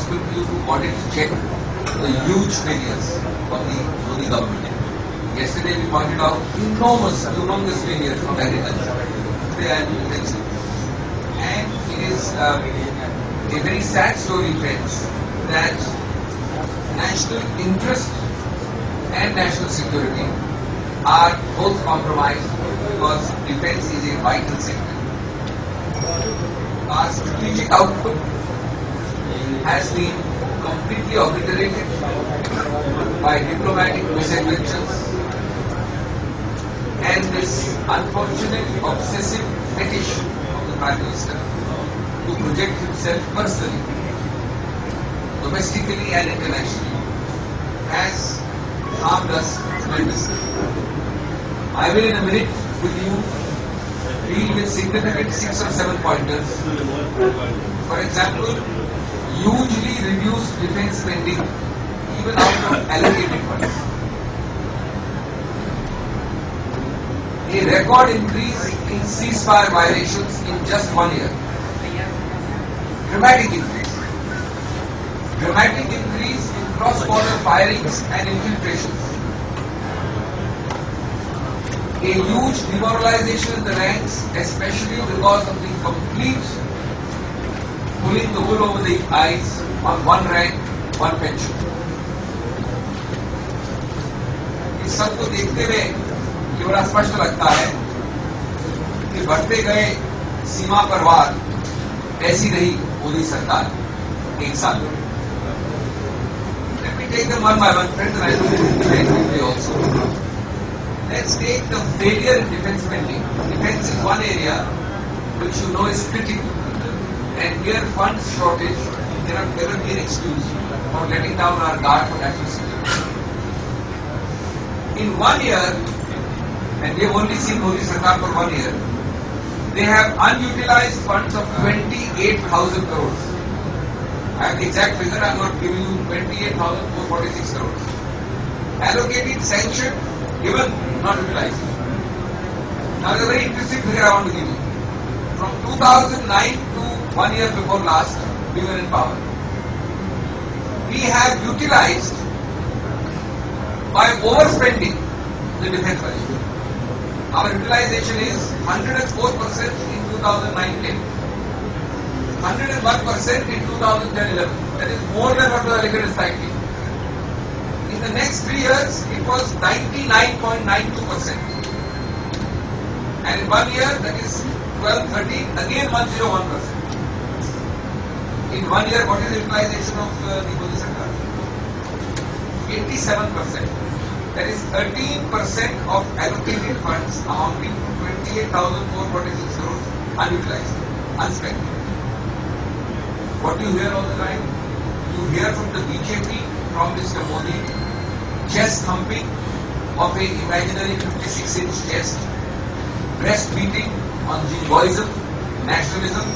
possible for you to audit check the huge failures of the Modi government. Yesterday we pointed out humongous failures of agriculture. Today I am intensive. And it is a very sad story, friends, that national interest and national security are both compromised because defense is a vital sector. Our strategic output has been completely obliterated by diplomatic misadventures and this unfortunate obsessive fetish of the Prime Minister to project himself personally, domestically and internationally, has harmed us tremendously. I will in a minute with you deal with significant 6 or 7 pointers. For example, hugely reduced defense spending even out of allocated funds. A record increase in ceasefire violations in just 1 year. Dramatic increase. Dramatic increase in cross-border firings and infiltrations. A huge demoralization in the ranks, especially because of the complete pulling the wool over the eyes on one rank, one pension. इस सब को देखते हुए ये बड़ा स्पष्ट लगता है कि बढ़ते गए सीमा पर वार ऐसी रही मोदी सरकार एक साल में. Let me take them one by one, friends, and I will very quickly also. Let's take the failure in defense spending. Defense is one area which you know is critical, and here funds shortage cannot never be an excuse for letting down our guard for national security. In 1 year, and we have only seen Modi Sarkar for 1 year, they have unutilized funds of 28,000 crores. I have the exact figure, I am not giving you 28,446 crores. Allocated, sanctioned, given, not utilized. Now there is a very interesting figure I want to give you. From 2009 to 1 year before last, we were in power. We have utilized by overspending the defense budget. Our utilization is 104% in 2009-10, 101% in 2010-11. That is more than what was allocated slightly. In the next 3 years, it was 99.92%. And in 1 year, that is 12-13, again 101%. In 1 year, what is the utilization of the Modi Sarkar? 87%. That is 13% of allocated funds amounting to 28,446 crores unutilized, unspent. What do you hear all the time? You hear from the BJP, from Mr. Modi, chest thumping of a imaginary 56-inch chest, breast beating on jingoism, nationalism,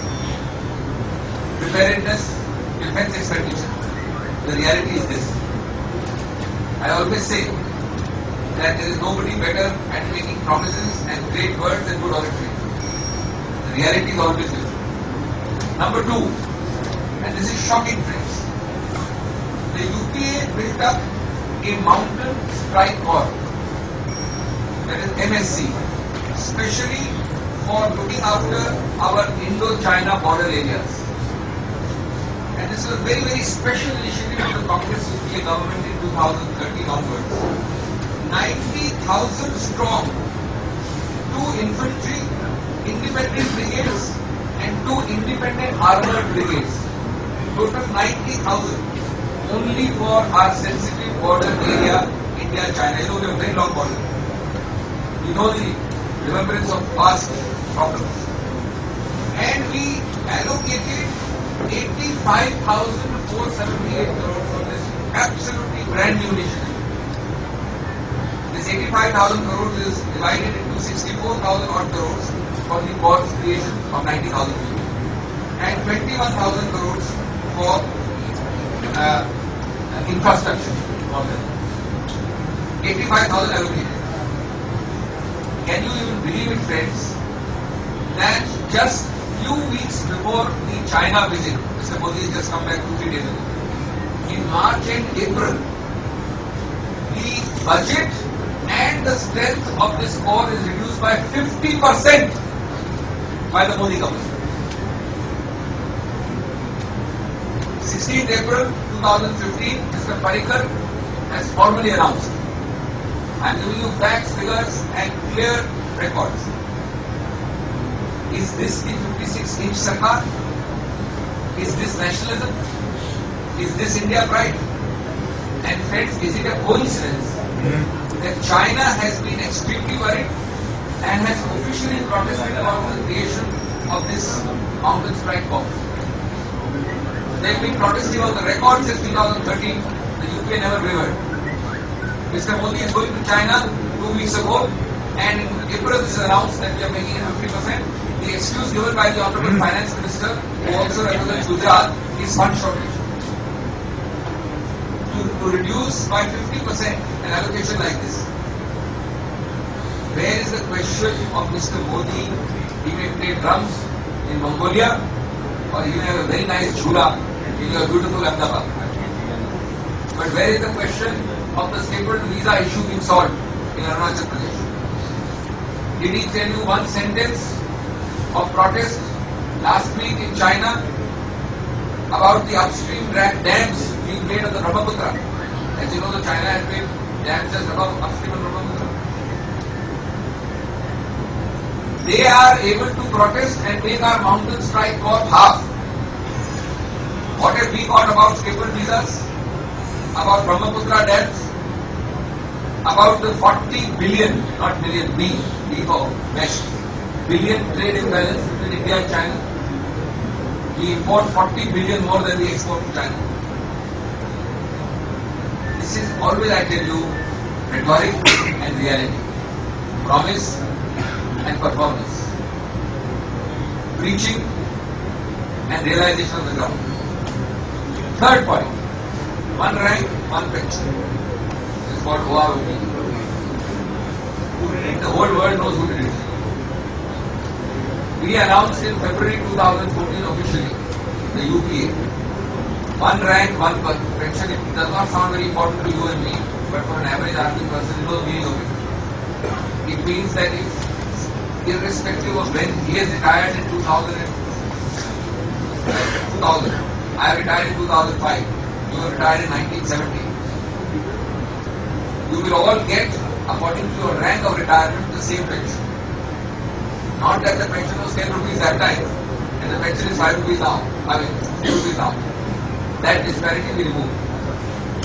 preparedness, defense expenditure. The reality is this. I always say that there is nobody better at making promises and great words than good oratory. The reality is always this. Number 2, and this is shocking, friends. The UPA built up a mountain strike corps, that is MSC, especially for looking after our Indo-China border areas. And this was a very, very special initiative of the Congress UPA government in 2013 onwards. 90,000 strong, 2 infantry, independent brigades and 2 independent armored brigades. Total 90,000 only for our sensitive border area, India-China. You know, we have a very long border. You know the remembrance of past problems. And we allocated 85,478 crores for this absolutely brand new initiative. This 85,000 crores is divided into 64,000 odd crores for the corps creation of 90,000 people and 21,000 crores for infrastructure. 85,000 allocated. Can you even believe it, friends, that just few weeks before the China visit, Mr. Modi has just come back 2-3 days ago, March and April, the budget and the strength of this corps is reduced by 50% by the Modi government. 16th April 2015, Mr. Parrikar has formally announced. I am giving you facts, figures and clear records. Is this the 56-inch Sarkar? Is this nationalism? Is this India pride? And friends, is it a coincidence that China has been extremely worried and has officially protested about the creation of this mountain strike corps? They have been protesting on the record since 2013. The UK never wavered. Mr. Modi is going to China 2 weeks ago, and in April this is announced that we are making it 50%. The excuse given by the Honorable Finance Minister, who also represents Gujarat, is fund shortage. To reduce by 50% an allocation like this. Where is the question of Mr. Modi? He may play drums in Mongolia, or he may have a very nice jhula in your beautiful Ahmedabad. But where is the question of the stapled visa issue being solved in Arunachal Pradesh? Did he tell you one sentence of protest last week in China about the upstream dams being made on the Brahmaputra? As you know, the China has made dams just above upstream of Brahmaputra. They are able to protest and make our mountain strike corps half. What have we got about stapled visas? About Brahmaputra dams? About the 40 billion, not million, B for mesh, billion trade imbalance between India and China? We import 40 billion more than we export to China. This is always, I tell you, rhetoric and reality. Promise and performance. Preaching and realization on the ground. Third point, one rank, one pension. This is what OROP. Who did it? The whole world knows who did it. We announced in February 2014 officially, the UPA. One rank, one pension. It does not sound very important to you and me, but for an average army person, you know the meaning of it. It means that if, irrespective of when he has retired in 2000, I retired in 2005, you were retired in 1970. You will all get, according to your rank of retirement, the same pension. Not that the pension was 10 rupees that time, and the pension is 5 rupees now, 2 rupees now. That disparity will be removed.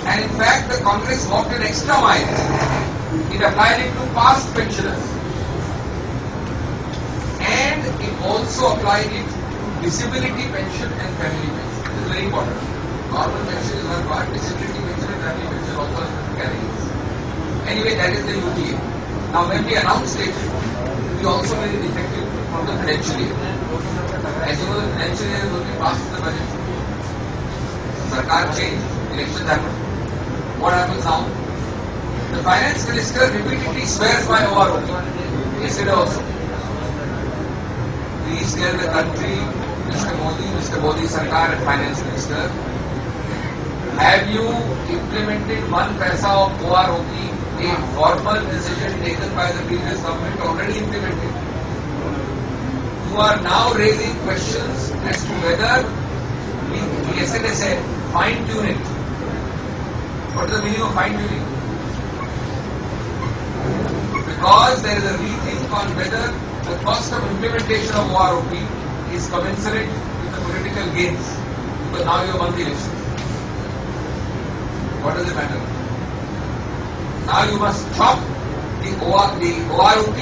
And in fact, the Congress walked an extra mile. It applied it to past pensioners. And it also applied it to disability pension and family pension. This is very important. Normal pension is one part, disability pension and family pension also has different categories. Anyway, that is the UPA. Now when we announced it, we also made it effective from the financial year. As you know, the financial year is only passed in the budget. Sarkar changed, elections happened. What happens now? The finance minister repeatedly swears by OROP. Yesterday also. Please tell the country, Mr. Modi Sarkar and Finance Minister, have you implemented 1 paisa of OROP, a formal decision taken by the previous government, already implemented? You are now raising questions as to whether we yesterday said fine-tune it. What is the meaning of fine-tuning? Because there is a rethink on whether the cost of implementation of OROP is commensurate with the political gains. Because now you have won the election. What does it matter? Now you must chop the OROP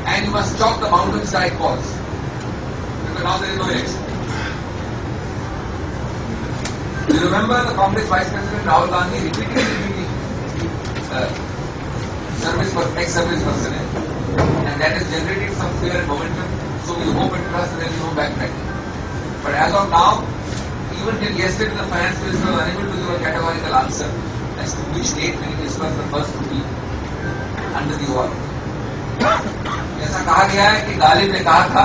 and you must chop the mountain strike corps. Because now there is no election. You remember the Congress Vice President Rahul Gandhi repeatedly ex-service personnel, and that has generated some fear and momentum. So we hope and trust that there is no backtracking. But as of now, even till yesterday, the finance minister was unable to give a categorical answer as to which date will he disperse the first rupee under the OROP. ऐसा कहा गया है कि गालिब ने कहा था,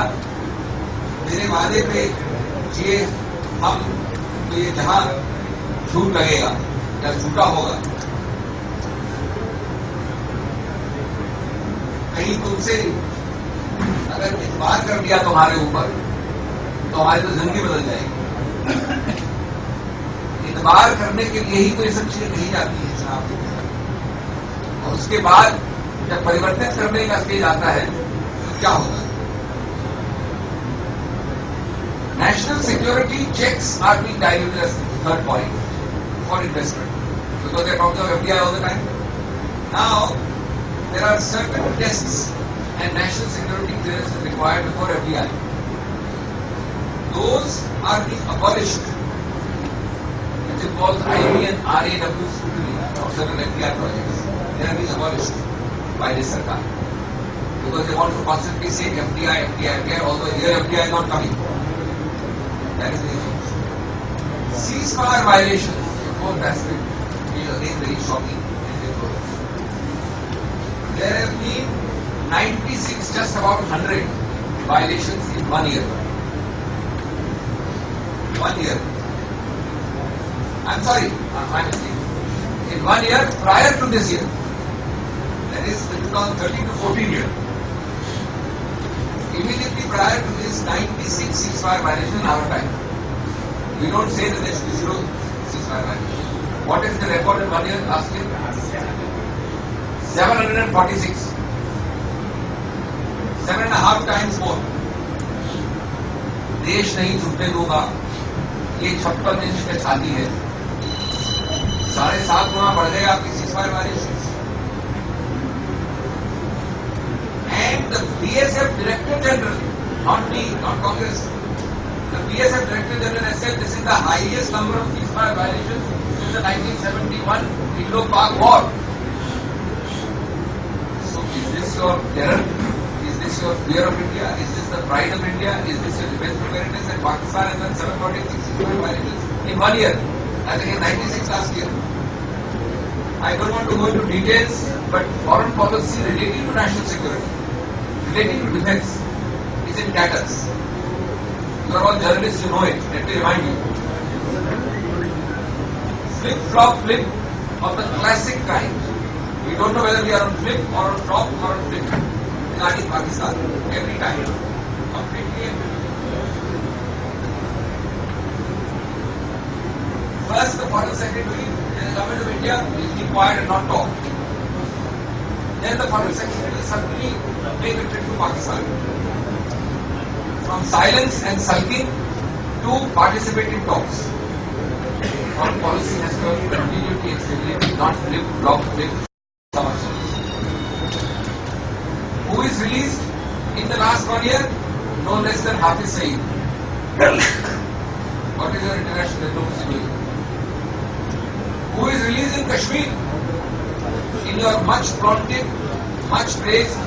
मेरे वादे पे जिए हम तो ये जहां झूठ लगेगा या झूठा होगा, कहीं तुमसे अगर इतबार कर दिया तुम्हारे ऊपर तो हमारी तो जिंदगी बदल जाएगी। इतबार करने के लिए ही तो ये सब चीजें कही जाती है जनाब। और उसके बाद जब परिवर्तित करने का स्टेज आता है तो क्या होगा? National security checks are being diluted as the third point for investment because they're talking of FDI all the time. Now, there are certain tests and national security clearance is required before FDI. Those are being abolished, which involves IB and RAW scrutiny of certain FDI projects. They are being abolished by this Sarkar because they want to constantly say FDI, FDI, FDI, although here FDI is not coming. That is the issue. Ceasefire violations, the fourth aspect, is again very shocking and difficult. There have been 96, just about 100 violations in 1 year. 1 year. I'm sorry, my mistake. In 1 year prior to this year, that is the 2013 to 14 year. Immediately prior to this 96 ceasefire violation in our time. We don't say that there should be 0 ceasefire violation. What is the record in 1 year last year? 746. 7.5 times more. देश नहीं छूटने दूंगा, ये 56 inch पे छाती है, 7.5 गुना बढ़ जाएगा आपकी ceasefire violation. And the BSF Director General, not me, not Congress, the BSF Director General has said this is the highest number of ceasefire violations since the 1971 Indo-Pak War. So is this your terror? Is this your fear of India? Is this the pride of India? Is this your defense preparedness? And Pakistan has done 746 ceasefire violations in 1 year, as against 96 last year. I don't want to go into details, but foreign policy relating to national security, relating to defense, is in tatters. You are all journalists, you know it. Let me remind you. Flip of the classic kind. We don't know whether we are on flip or on flop or on flip regarding Pakistan. Every time. Completely empty. First, the Foreign Secretary in the Government of India will keep quiet and not talk. Then the Foreign Secretary will suddenly make a trip to Pakistan. From silence and sulking to participate in talks. Foreign policy has to have continuity and stability, not flip, flop, somersaults. Who is released in the last 1 year? No less than Hafiz Saeed. What is your international diplomacy doing? Who is released in Kashmir? In your much flaunted, much praised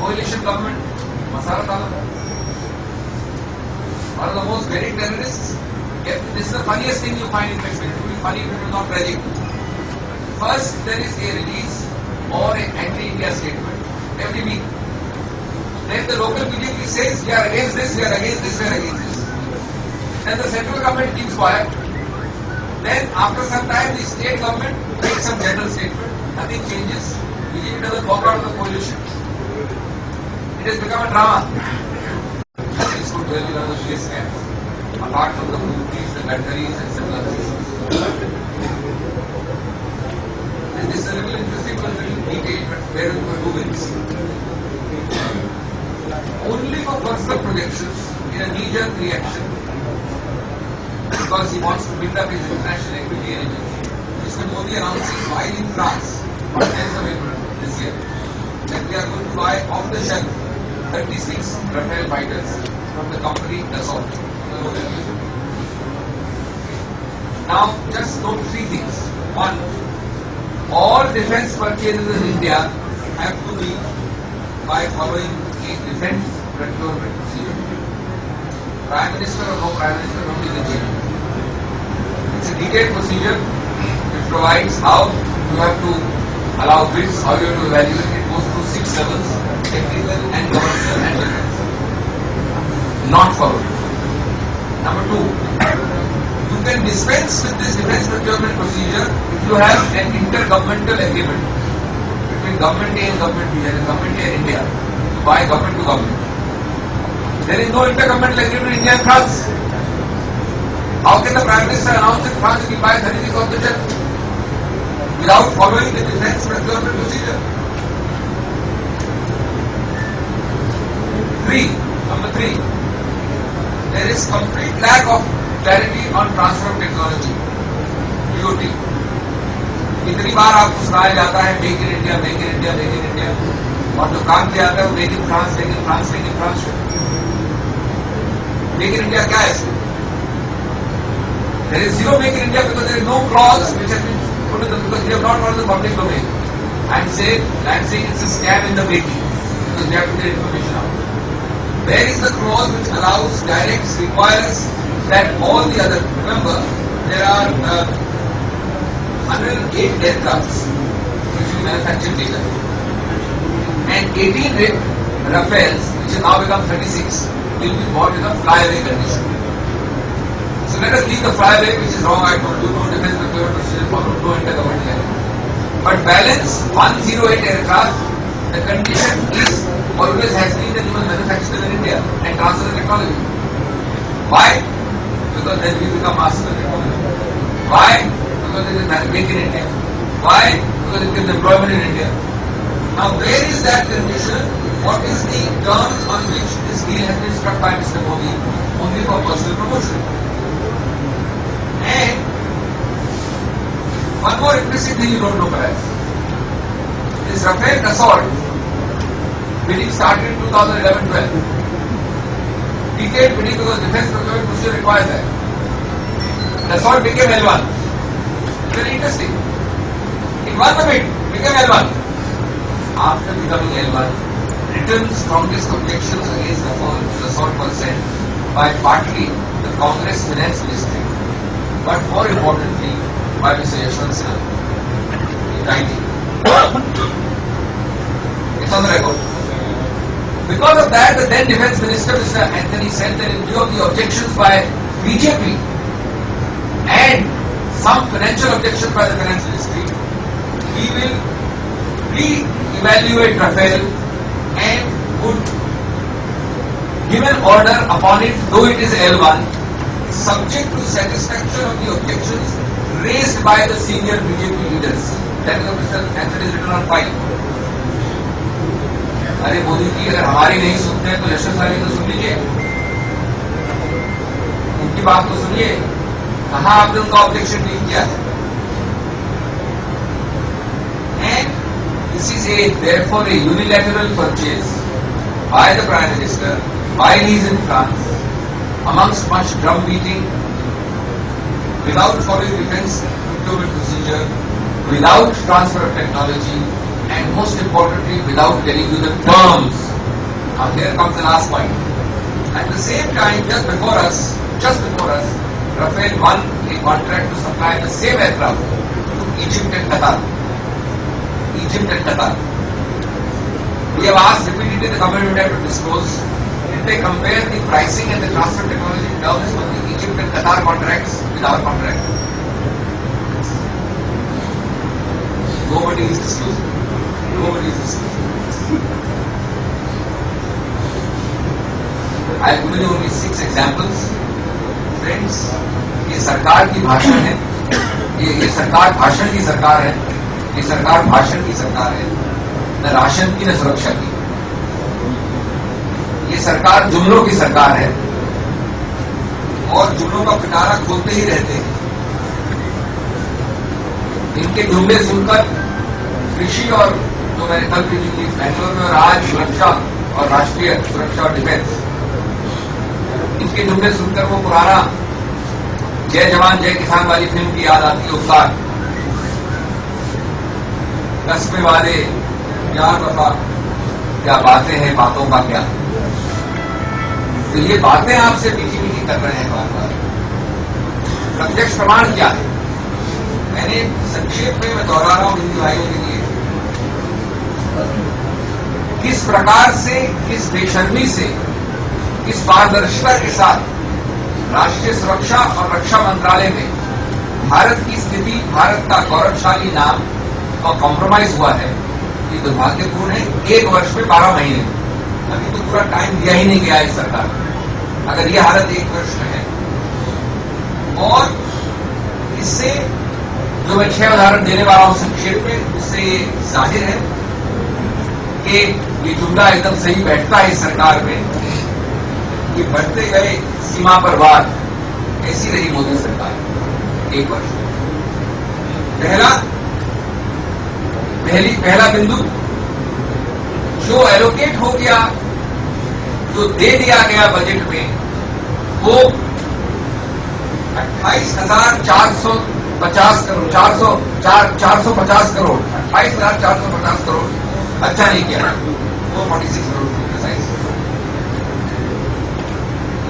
coalition government, Masara Tala. One of the most very terrorists. This is the funniest thing you find in Kashmir. It will be funny if it is not tragic. First, there is a release or an anti-India statement every week. Then the local BJP says, we are against this, we are against this, we are against this. Then the central government keeps quiet. Then after some time, the state government makes some general statement. Nothing changes. BJP doesn't walk out of the coalition. It has become a drama. This could really run the biggest scams. Apart from the movies, the batteries and similar things. And this is a little interesting, but a little detailed, but where who wins? Only for personal projections in a knee-jerk reaction, because he wants to build up his international equity and image. Mr. Modi announcing while in France on 10th of April this year that we are going to buy off-the-shelf 36 Rafale fighters from the company Dassault. Now, just note 3 things. One, all defense purchases in India have to be by following a defense procurement procedure. Prime Minister or no Prime Minister, nobody can change it. It's a detailed procedure which provides how you have to allow bids, how you have to evaluate. It goes through 6 levels, technical and commercial and defense. Not followed. Number 2, you You can dispense with this defense procurement procedure if you have an intergovernmental agreement between government A and government B, and government A and India, to buy government to government. There is no intergovernmental agreement in India and France. How can the Prime Minister announce in France that he buys 36 of the jets without following the defense procurement procedure? Number three, there is complete lack of clarity on transfer of technology, TOT. इतनी बार आपको सुनाया जाता है make in India, make in India, make in India, और जो काम किया जाता है वो make in France, make in France, make in France. Make in India क्या है इसमें? There is zero make in India because there is no clause which has been put in the, because we have not got the public domain. I'm saying it's a scam in the making because we have to get information out. Where is the clause which allows, directs, requires that all the other, remember, there are 108 aircrafts which we manufacture later, and 18 Rafales, which have now become 36, will be bought in a flyaway condition. So let us leave the flyaway, which is wrong, I told you, no defense procurement procedure followed, no intergovernmental. But balance 108 aircraft, the condition is always has been that you must manufacture them in India and transfer the technology. Why? Because then we become masters of technology. Why? Because it is make in India. Why? Because it gives employment in India. Now where is that condition? What is the terms on which this deal has been struck by Mr. Modi? Only for personal promotion. And one more interesting thing you don't know perhaps. This Rafale Dassault bidding started in 2011-12. Detailed bidding because defense procurement procedure requires that. Dassault became L1. Very interesting. It won the bid, became L1. After becoming L1, written strongest objections against Dassault were sent by partly the Congress Finance Ministry, but more importantly by Mr. Yashwant Sinha. It's on the record. Because of that, the then Defence Minister, Mr. Anthony, said that in view of the objections by BJP and some financial objections by the Finance Ministry, we will re-evaluate Rafale and would give an order upon it, though it is L1, subject to satisfaction of the objections raised by the senior BJP leaders. That is what Mr. Anthony is written on file. अरे मोदी जी अगर हमारी नहीं सुनते हैं तो यशवंत साहब तो सुन लीजिए, उनकी बात तो सुनिए, कहाँ आपने उनका ऑब्जेक्शन नहीं किया है? And this is therefore a unilateral purchase by the Prime Minister while he is in France, amongst much drum beating, without following defense procurement procedure, without transfer of technology, and most importantly, without telling you the terms. Now here comes the last point. At the same time, just before us, Rafale won a contract to supply the same aircraft to Egypt and Qatar. We have asked repeatedly the government to disclose. Did they compare the pricing and the transfer technology terms for the Egypt and Qatar contracts with our contract? Nobody is disclosing. I have given you only 6 examples. Friends, ये सरकार की भाषण है, ये सरकार भाषण की सरकार है, ये सरकार भाषण की सरकार है, न राशन की न सुरक्षा की। ये सरकार जुमलों की सरकार है और जुमलों का पिटारा खोलते ही रहते हैं। इनके जुमले सुनकर कृषि और जो मैंने कल भी की बैंगलोर में और आज सुरक्षा और राष्ट्रीय सुरक्षा और डिफेंस, इनके जुमले सुनकर वो पुराना जय जवान जय किसान वाली फिल्म की याद आती है। उत्साह, कस्मे वादे, यार वफा, क्या बातें हैं, बातों का क्या। तो ये बातें आपसे मीठी मीठी कर रहे हैं बार बार। प्रत्यक्ष प्रमाण क्या है? मैंने संक्षेप में मैं दोहरा रहा हूं हिंदी भाइयों के लिए। किस प्रकार से, किस बेशर्मी से, किस पारदर्शिता के साथ राष्ट्रीय सुरक्षा और रक्षा मंत्रालय में भारत की स्थिति, भारत का गौरवशाली नाम और कॉम्प्रोमाइज हुआ है, ये दुर्भाग्यपूर्ण है। 1 वर्ष में 12 महीने, अभी तो पूरा टाइम दिया ही नहीं गया है सरकार को, अगर ये हालत 1 वर्ष में है। और इससे जो मैं 6 उदाहरण देने वाला हूं संक्षेप में, उससे ये जाहिर है कि ये जुमला एकदम सही बैठता है इस सरकार में कि बढ़ते गए सीमा पर वार, ऐसी रही मोदी सरकार 1 वर्ष। पहला बिंदु, जो एलोकेट हो गया, जो दे दिया गया बजट में, वो 28,450 करोड़, 450 करोड़, 28,450 करोड़ अच्छा नहीं किया, 446 करोड़ प्रिसाइज,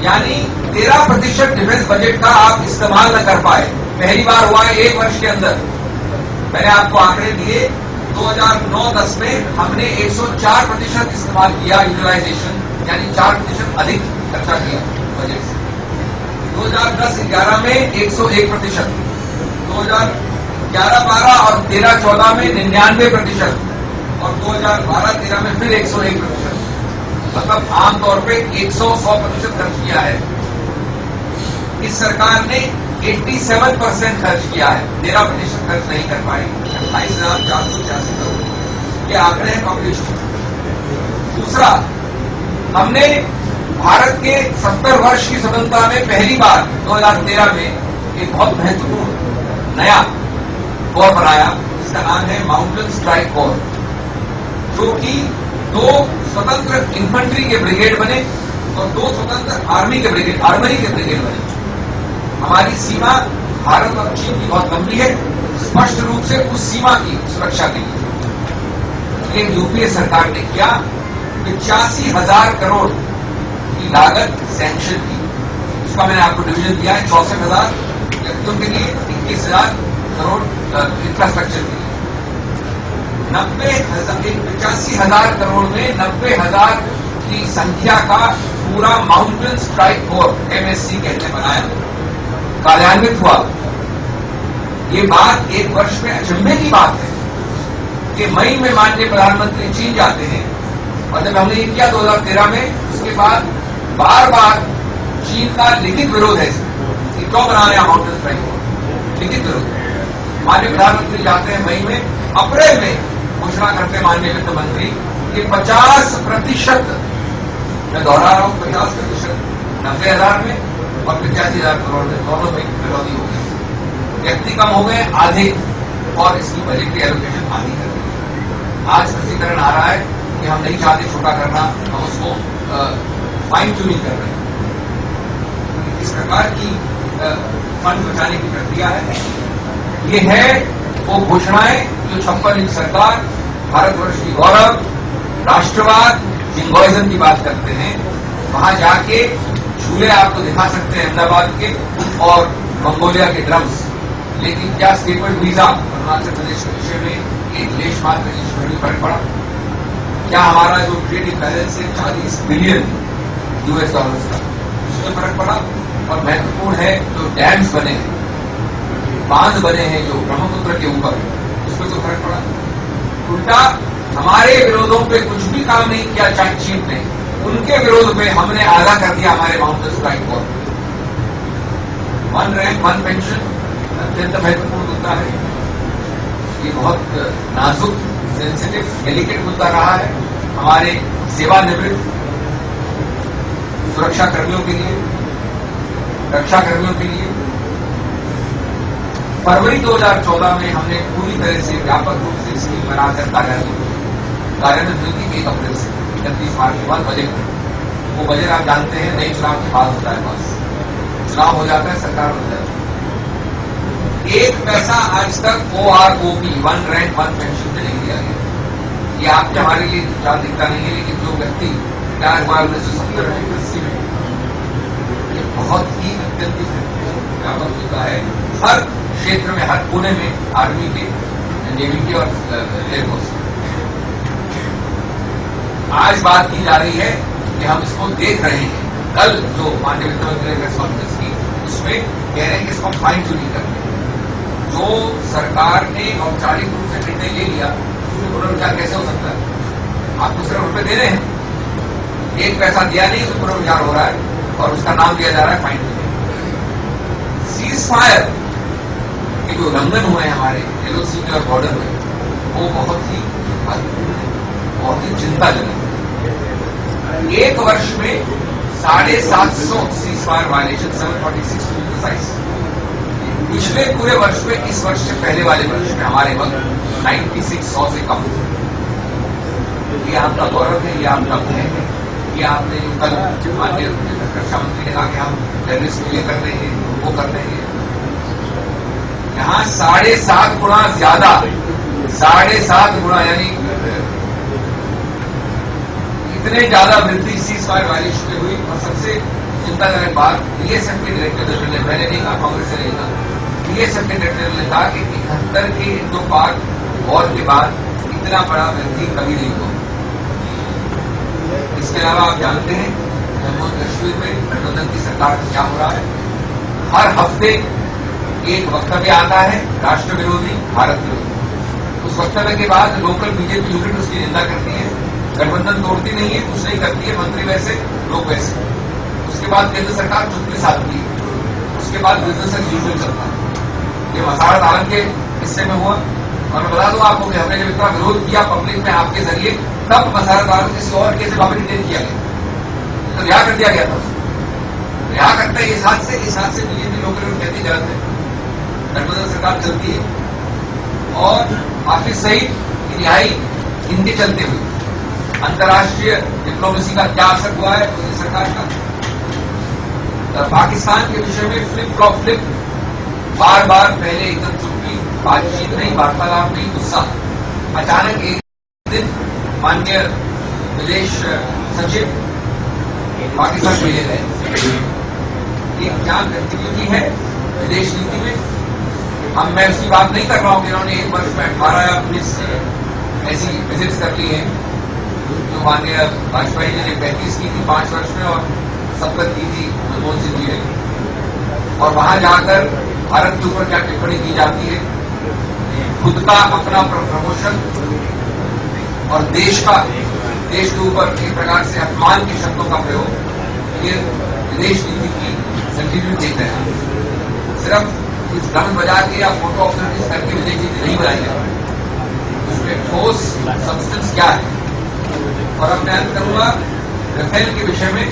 यानी 13% डिफेंस बजट का आप इस्तेमाल न कर पाए। पहली बार हुआ है 1 वर्ष के अंदर। मैंने आपको आंकड़े दिए, 2009-10 में हमने 104% इस्तेमाल किया, यूटिलाइजेशन, यानी 4% अधिक खर्चा किया बजट से। 2010-11 में 101%, 2011-12 और 13-14 में 99%, और 2012-13 में फिर 101%, मतलब आमतौर पे 100% खर्च किया है। इस सरकार ने 87% खर्च किया है, 13% खर्च नहीं कर पाई, 28,486 करोड़, ये आंकड़े हैं पब्लिश। दूसरा, हमने भारत के 70 वर्ष की स्वतंत्रता में पहली बार 2013 में एक बहुत महत्वपूर्ण नया कोर बनाया, जिसका नाम है माउंटेन स्ट्राइक कोर, जो कि 2 स्वतंत्र इन्फेंट्री के ब्रिगेड बने और 2 स्वतंत्र आर्मरी के ब्रिगेड बने। हमारी सीमा भारत और चीन की बहुत लंबी है, स्पष्ट रूप से उस सीमा की सुरक्षा के लिए यूपीए सरकार ने किया 85,000 करोड़ की लागत सैंक्शन की। उसका मैंने आपको डिवीजन दिया है, 64,000 व्यक्तियों के लिए, 21,000 करोड़ इंफ्रास्ट्रक्चर के लिए। 85,000 करोड़ में 90,000 की संख्या का पूरा माउंटेन स्ट्राइक कोर, MSC कहते बनाया, कार्यान्वित हुआ। ये बात 1 वर्ष में अचंभे की बात है कि मई में माननीय प्रधानमंत्री चीन जाते हैं, और जब हमने ये किया 2013 में, उसके बाद बार बार चीन का लिखित विरोध है कि क्यों बना रहे हैं माउंटेन स्ट्राइक कोर, लिखित विरोध। माननीय प्रधानमंत्री जाते हैं मई में, अप्रैल में घोषणा करते हैं माननीय वित्त मंत्री कि 50%, मैं दोहरा रहा हूं, 50%, 90,000 में और 85,000 करोड़ में, दोनों में कटौती हो गई, व्यक्ति कम हो गए आधे, और इसकी बजट की एलोकेशन आधी कर दी। आज स्पष्टीकरण आ रहा है कि हम नहीं चाहते छोटा करना, हम उसको फाइन ट्यूनिंग कर रहे हैं। इस प्रकार की फंड बचाने की प्रक्रिया है। ये है वो घोषणाएं जो 56 इंच सरकार, भारतवर्ष की गौरव, राष्ट्रवाद, जिंगोइज्म की बात करते हैं। वहां जाके झूले आपको दिखा सकते हैं अहमदाबाद के और मंगोलिया के ड्रम्स, लेकिन क्या स्टेटमेंट वीजा अरुणाचल प्रदेश के विषय में 1 लेश मात्र इंच में भी फर्क पड़ा? क्या हमारा जो ट्रेड इम्बैलेंस है 40 बिलियन US डॉलर्स का, उसमें फर्क पड़ा? और महत्वपूर्ण है जो डैम्स बने हैं, बांध बने हैं जो ब्रह्मपुत्र के ऊपर, उसमें तो फर्क पड़ा? उल्टा हमारे विरोधों पे कुछ भी काम नहीं किया चीन ने, उनके विरोध में हमने आधा कर दिया हमारे mountain strike corps. 1 rank 1 pension अत्यंत महत्वपूर्ण मुद्दा है। ये बहुत नाजुक, सेंसिटिव, डेलिकेट मुद्दा रहा है हमारे सेवानिवृत्त सुरक्षा कर्मियों के लिए, रक्षा कर्मियों के लिए। फरवरी 2014 में हमने पूरी तरह से व्यापक रूप से स्कीम बनाकर कार्यान्वित हुई थी 1 अप्रैल से 31 मार्च के बाद बजट। वो बजट आप जानते हैं नए चुनाव के बाद होता है, बस चुनाव हो जाता है, सरकार हो जाती है। 1 पैसा आज तक OROP, 1 रैंक 1 पेंशन पे नहीं दिया गया। ये आपके हमारे लिए ज्यादा दिखता नहीं है, लेकिन जो व्यक्ति रिटायर हुआ 1970 में, ये बहुत ही अत्यंत व्यापक मुद्दा है। हर क्षेत्र में, हर कोने में, आर्मी के, नेवी के और एयरफोर्स। आज बात की जा रही है कि हम इसको देख रहे हैं कल जो माननीय वित्त मंत्री ने प्रेस कॉन्फ्रेंस की, उसमें कह रहे हैं कि इसको हम फाइन ट्यूनिंग करते हैं। जो सरकार ने औपचारिक रूप से निर्णय ले लिया, उसमें पुनर्विचार कैसे हो सकता है? आपको सिर्फ रुपए दे रहे हैं, एक पैसा दिया नहीं तो पुनर्विचार हो रहा है और उसका नाम दिया जा रहा है फाइन ट्यूनिंग। सीज फायर के जो उल्लंघन हुए हमारे LOC के और बॉर्डर में, वो बहुत ही चिंताजनक है। एक वर्ष में 750 ceasefire violation, 746 to be precise. पिछले पूरे वर्ष में, इस वर्ष से पहले वाले वर्ष में हमारे वक्त 96 से कम। ये आपका गौरव है, ये आपका भय है। ये आपने जो कल माननीय रक्षा मंत्री ने कहा कि हम टेररिस्ट ये कर रहे हैं, वो कर रहे हैं, यहां 7.5 गुना ज्यादा, 7.5 गुना, यानी इतने ज्यादा वृद्धि सीज फायर वायलेशन में हुई। और सबसे चिंताजनक बात, BSF के डायरेक्टर जनरल ने, मैंने नहीं कहा, कांग्रेस ने नहीं कहा, BSF के डायरेक्टर जनरल ने कहा कि 71 के जो पाक वॉर के बाद इतना बड़ा वृद्धि कभी नहीं हुआ। इसके अलावा आप जानते हैं जम्मू और कश्मीर में गठबंधन की सरकार में क्या हो रहा है। हर हफ्ते एक वक्तव्य आता है राष्ट्र विरोधी, भारत विरोधी। उस वक्तव्य के बाद लोकल बीजेपी यूनिट उसकी निंदा करती है, गठबंधन तोड़ती नहीं है, कुछ नहीं करती है, मंत्री वैसे, लोग वैसे। उसके बाद केंद्र सरकार चुप्पी साधती है, उसके बाद बिजनेस एज यूजुअल चलता है। ये मसारत आलम के हिस्से में हुआ। और मैं बता दूं आपको कि हमने जब इतना विरोध किया पब्लिक में आपके जरिए, तब मसारत आलम किसी और केस में वापस डिटेन किया गया, तो रिहा कर दिया गया था उसको। रिहा करते इस हाथ से बीजेपी लोग कहती गलत है, गठबंधन सरकार चलती है। और हाफिज सईद की रिहाई इनके चलते हुई अंतर्राष्ट्रीय डिप्लोमेसी का क्या असर हुआ है मोदी सरकार का। पाकिस्तान के विषय में फ्लिप फ्लॉप, बार बार पहले एकदम चुप्पी, बातचीत नहीं, वार्तालाप नहीं, गुस्सा। अचानक एक दिन माननीय विदेश सचिव पाकिस्तान भेजे गए। एक क्या गतिविधि है विदेश नीति में। मैं उसकी बात नहीं कर रहा हूं कि उन्होंने एक वर्ष में 18 या 19 ऐसी विजिट्स कर ली है, जो माननीय वाजपेयी जी ने 35 की थी 5 वर्ष में, और 70 की थी मनमोहन सिंह जी ने। और वहां जाकर भारत के ऊपर क्या टिप्पणी की जाती है, खुद का अपना प्रमोशन और देश के ऊपर एक प्रकार से अपमान के शब्दों का प्रयोग, ये विदेश नीति की कंटिन्यू देख रहे हैं। सिर्फ इस ड्रम बजा के या फोटो ऑपरेटिव करके विदेश नीति नहीं बनाई जा रही, उसमें ठोस सब्सटेंस क्या है। और अब मैं अंत करूंगा राफेल के विषय में।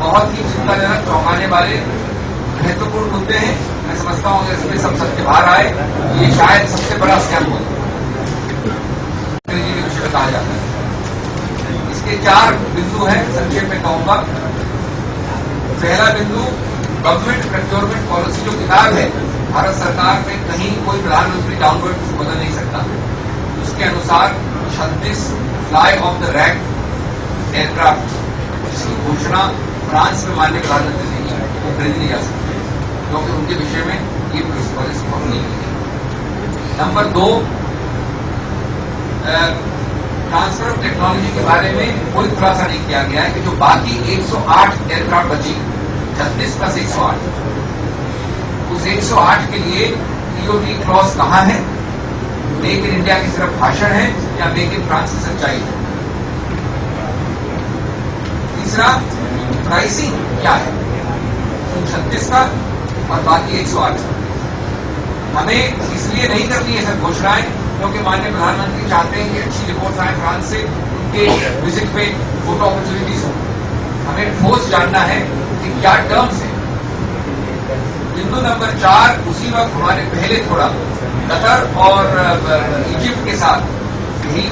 बहुत ही चिंताजनक, चौंकाने वाले, महत्वपूर्ण मुद्दे हैं। मैं समझता हूं कि इसमें सब सत्य बाहर आए, ये शायद सबसे बड़ा स्कैम हो के विषय में कहा जाता है। इसके 4 बिंदु हैं, संक्षेप में कहूंगा। पहला बिंदु, गवर्नमेंट प्रोक्योरमेंट पॉलिसी जो किताब है भारत सरकार में, कहीं कोई प्रधानमंत्री डाउनवर्ड कुछ बदल नहीं सकता। उसके अनुसार 36 fly of the rack aircraft, जिसकी घोषणा फ्रांस में माननीय प्रधानमंत्री ने की, वो खरीदी नहीं जा सकती, क्योंकि उनके विषय में ये पॉलिसी फॉलो नहीं की। नंबर 2, ट्रांसफर ऑफ टेक्नोलॉजी के बारे में कोई खुलासा नहीं किया गया है कि जो बाकी 108 एयरक्राफ्ट बची, 36 + 108, उस 108 के लिए TOT क्लॉज कहां है? मेक इन इंडिया की सिर्फ भाषण है या मेक इन फ्रांस की सच्चाई है? तीसरा, प्राइसिंग क्या है 36 का और बाकी 108 का? हमें इसलिए नहीं करनी है सब घोषणाएं क्योंकि माननीय प्रधानमंत्री चाहते हैं कि अच्छी रिपोर्ट आए फ्रांस से, उनके विजिट पे फोटो अपॉर्चुनिटीज हो। हमें ठोस जानना है कि क्या टर्म्स है। बिंदु नंबर 4, उसी वक्त हमारे पहले थोड़ा कतर और इजिप्ट के साथ यही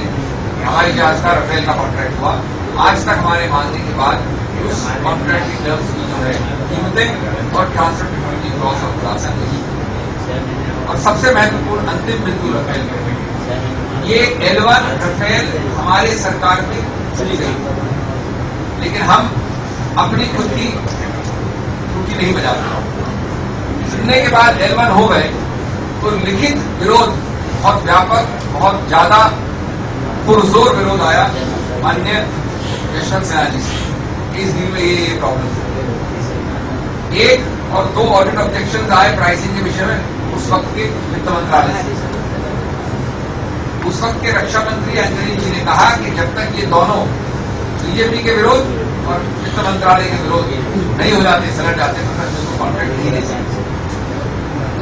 हमारी जहाज का राफेल का कॉन्ट्रैक्ट हुआ। आज तक हमारे मांगने के बाद उस कॉन्ट्रैक्ट की टर्म्स की जो है कीमतें और ट्रांसफर टेक्नोलॉजी क्लॉज का खुलासा नहीं। और सबसे महत्वपूर्ण अंतिम बिंदु राफेल में, ये L1 राफेल हमारे सरकार में चली गई, लेकिन हम अपनी खुद की टूटी नहीं बजाते। चुनने के बाद L1 हो गए तो लिखित विरोध बहुत व्यापक, बहुत ज्यादा पुरजोर विरोध आया माननीय यशवंत सिन्हा जी से। इस डील में ये प्रॉब्लम। एक और दो ऑडिट ऑब्जेक्शन आए प्राइसिंग के विषय में उस वक्त के वित्त मंत्रालय से। उस वक्त के रक्षा मंत्री अंजलि जी ने कहा कि जब तक ये दोनों बीजेपी के विरोध और वित्त मंत्रालय के विरोध नहीं हो जाते, सलट जाते, तो तक उसको कॉन्ट्रैक्ट नहीं दे सकते।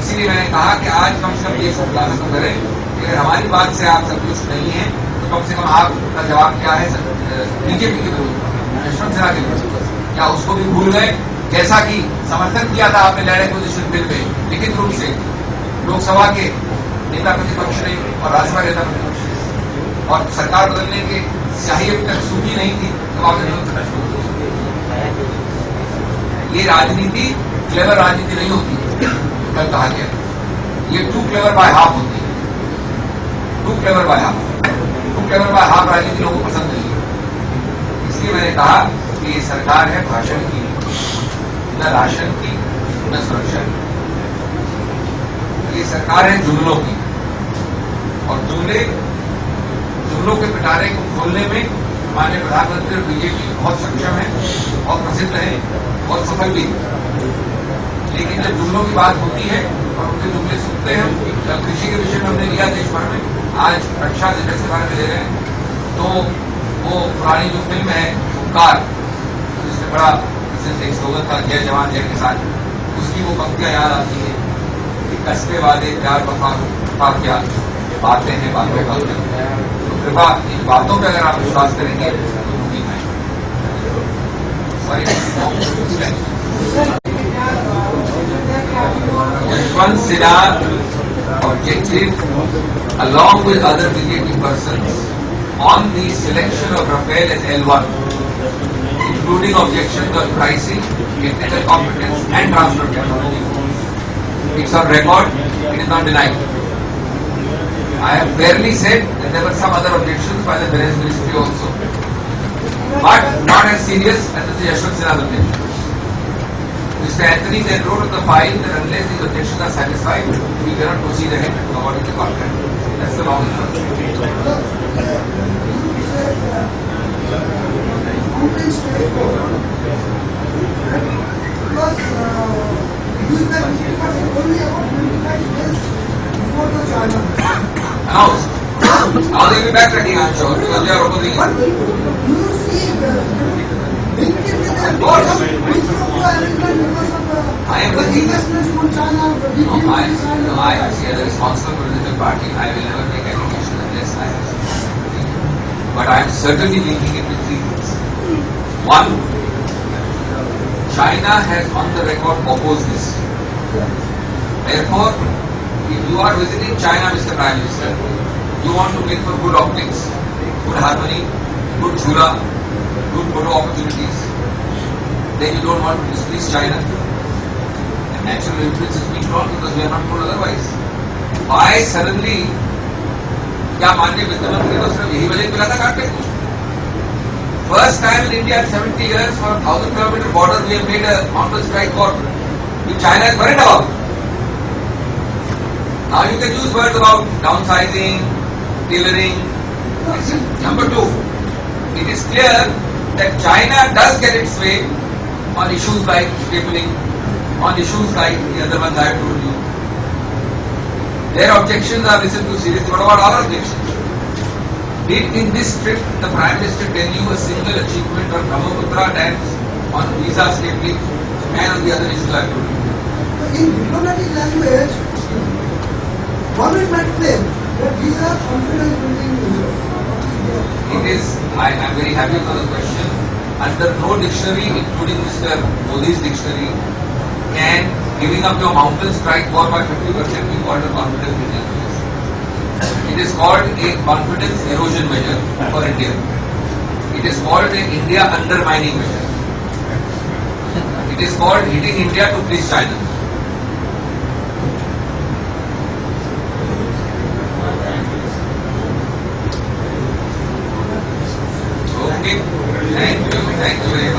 इसीलिए मैंने कहा कि आज कम से कम ये खुलासा तो करें कि अगर हमारी बात से आप संतुष्ट नहीं है तो कम से कम आपका जवाब क्या है बीजेपी के विरोध, यशवंत सिन्हा के विरोध। क्या उसको भी भूल गए? जैसा कि समर्थन किया था आपने लैंड एक्विजिशन बिल में लिखित रूप से लोकसभा के नेता प्रतिपक्ष ने और राज्यसभा नेता प्रतिपक्ष ने, और सरकार बदलने के स्याही अभी तक सूखी नहीं थी तो आपने विरोध करना शुरू किया। ये राजनीति क्लेवर राजनीति नहीं होती, कल कहा गया। ये टू क्लेवर बाय हाफ होती है, too clever by half. Too clever by half राजनीति लोगों को पसंद नहीं है। इसलिए मैंने कहा कि ये सरकार है भाषण की, न राशन की, न सुरक्षा की। ये सरकार है जुमलों की, और जुमलों के पिटारे को खोलने में माननीय प्रधानमंत्री और बीजेपी बहुत सक्षम है और प्रसिद्ध है और सफल भी। लेकिन जब जुमलों की बात होती है और उनके जुमले सुनते हैं, जब कृषि के विषय में हमने लिया देश भर में, आज रक्षा बजट के बारे में ले रहे हैं, तो वो पुरानी जो फिल्म है उपकार, जिसमें बड़ा एक स्लोगन था जय जवान जय किसान, उसकी वो पंक्तियां याद आती है कि कस्बे वादे प्यार वफा क्या बातें हैं बातों का। तो कृपा इन बातों पर अगर आप विश्वास करेंगे तो मुमकिन है। Yashwant Sinha objective along with other BJP persons on the selection of Rafale as L1, including objections on pricing, technical competence and transfer technology. It's on record, it is not denied. I have fairly said that there were some other objections by the Finance Ministry also, but not as serious as the Yashwant Sinha objection. Mr. Anthony then wrote on the file that unless these objections are satisfied, we cannot proceed ahead according to the contract. That's the long answer. Announced. Now they will be backtracking, I'm sure, because they are opposing it. Do you see the link it with the Of course. I am looking at investments from China? I see as a responsible political party, I will never make allegation unless I have something. But I am certainly linking it with three things. One, China has on the record opposed this. Therefore, if you are visiting China, Mr. Prime Minister, you want to look for good optics, good harmony, good chula, good photo opportunities, then you don't want to displease China. And natural influence is being drawn because we are not told otherwise. Why suddenly, क्या माननीय वित्त मंत्री को सिर्फ यही वजह मिला था काटने को? First time in India in 70 years for 1,000-kilometer border we have made a mountain strike war which China is worried about. Now you can use words about downsizing, tailoring. Number two, it is clear that China does get its way on issues like stapling, on issues like the other ones I have told you. Their objections are listened to seriously. What about our objections? Did in this trip the Prime Minister tell you a single achievement on Brahmaputra dams, on visa stapling and on the other issues I have told you? In diplomatic language, one might claim that these are confidence building measures. It is, I am very happy for the question. Under no dictionary, including Mr. Modi's dictionary, can giving up your mountain strike war by 50% be called a confidence building measure. It is called a confidence erosion measure for India. It is called an India undermining measure. It is called hitting India to please China.